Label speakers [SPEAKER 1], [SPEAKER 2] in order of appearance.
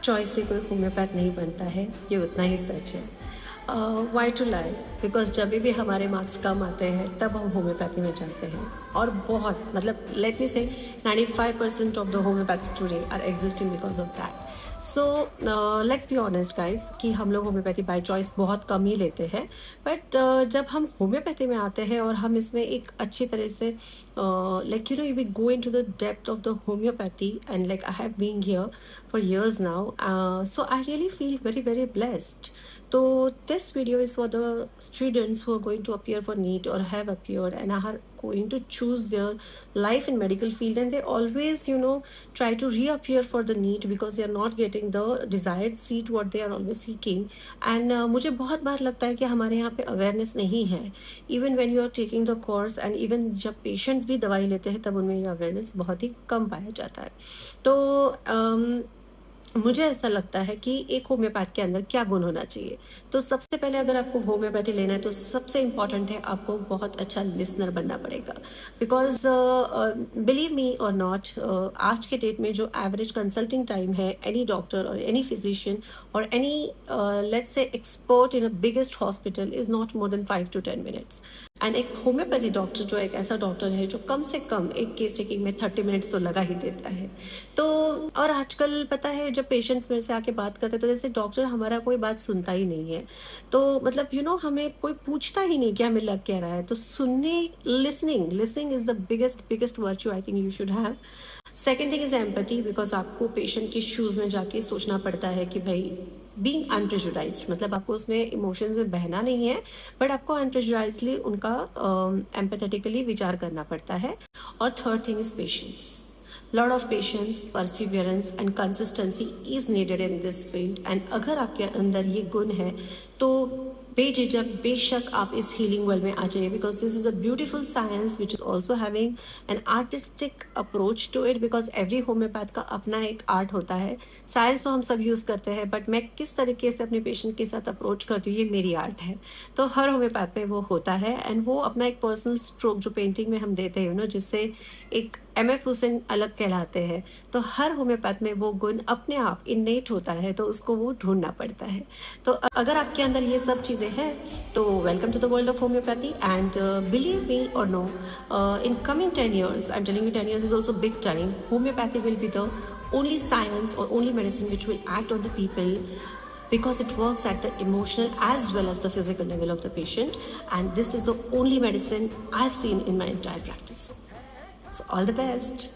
[SPEAKER 1] Choice से कोई homeopath नहीं बनता है, ये उतना ही सच है। वाई टू लाई, बिकॉज जब भी हमारे मार्क्स कम आते हैं तब हम होम्योपैथी में जाते हैं। और बहुत मतलब late me say 95% of the homeopaths today are existing because of that. So let's be honest guys कि हम लोग होम्योपैथी बाय चॉइस बहुत कम ही लेते हैं। बट जब हम होम्योपैथी में आते हैं और हम इसमें एक अच्छी तरह से like we go into the depth of the homeopathy, and like I have been here for years now, so I really feel very blessed. So this video is for the students who are going to appear for NEET or have appeared and are going to choose their life in medical field, and they always try to reappear for the NEET because they are not getting the desired seat what they are always seeking. And मुझे बहुत बार लगता है कि हमारे यहाँ पे awareness नहीं है। Even when you are taking the course and even जब पेशेंट्स भी दवाई लेते हैं तब उनमें ये अवेयरनेस बहुत ही कम पाया जाता है। तो मुझे ऐसा लगता है कि एक होम्योपैथ के अंदर क्या गुण होना चाहिए। तो सबसे पहले अगर आपको होम्योपैथी लेना है तो सबसे इम्पॉर्टेंट है आपको बहुत अच्छा लिसनर बनना पड़ेगा। बिकॉज बिलीव मी और नॉट, आज के डेट में जो एवरेज कंसल्टिंग टाइम है एनी डॉक्टर और एनी फिजिशियन और any let's say expert in a biggest hospital is not more than 5 to 10 minutes। And एक होम्योपैथी डॉक्टर जो एक ऐसा डॉक्टर है जो कम से कम एक केस टेकिंग में 30 मिनट्स तो लगा ही देता है। तो और आजकल पता है जब पेशेंट्स मेरे से आके बात करते हैं तो जैसे डॉक्टर हमारा कोई बात सुनता ही नहीं है। तो मतलब हमें कोई पूछता ही नहीं कि हमें लग क्या रहा है। तो सुनने, listening is the biggest virtue I think you should have. Second thing is empathy, because आपको पेशेंट के शूज़ में जाके सोचना पड़ता है कि भाई बीइंग अनप्रेजुराइज्ड, मतलब आपको उसमें इमोशंस में बहना नहीं है, बट आपको अनप्रेजुराइजली उनका एम्पैथेटिकली विचार करना पड़ता है। और third thing is patience. Lot of patience, Perseverance and consistency is needed in this field. And अगर आपके अंदर ये गुण है तो बेझिझक बेशक आप इस हीलिंग वर्ल्ड में आ जाइए, because this is a beautiful science which is also having an artistic approach to it, because every homeopath का अपना एक आर्ट होता है। साइंस तो हम सब यूज़ करते हैं, बट मैं किस तरीके से अपने पेशेंट के साथ अप्रोच करती हूँ ये मेरी आर्ट है। तो हर होम्योपैथ में वो होता है, एंड वो अपना एक पर्सनल स्ट्रोक जो पेंटिंग में हम देते हैं जिससे एक MF हुसैन अलग कहलाते हैं। तो हर होम्योपैथ में वो गुण अपने आप इन्नेट होता है, तो उसको वो ढूंढना पड़ता है। तो अगर आपके अंदर ये सब चीज़ें हैं तो welcome to the world of homeopathy. And believe me और no, in coming 10 years, I'm telling you 10 years is also big time, homeopathy will be the only science or only medicine which will act on the people, because it works at the emotional as well as the physical level of the patient, and this is the only medicine I've seen in my entire practice. So all the best.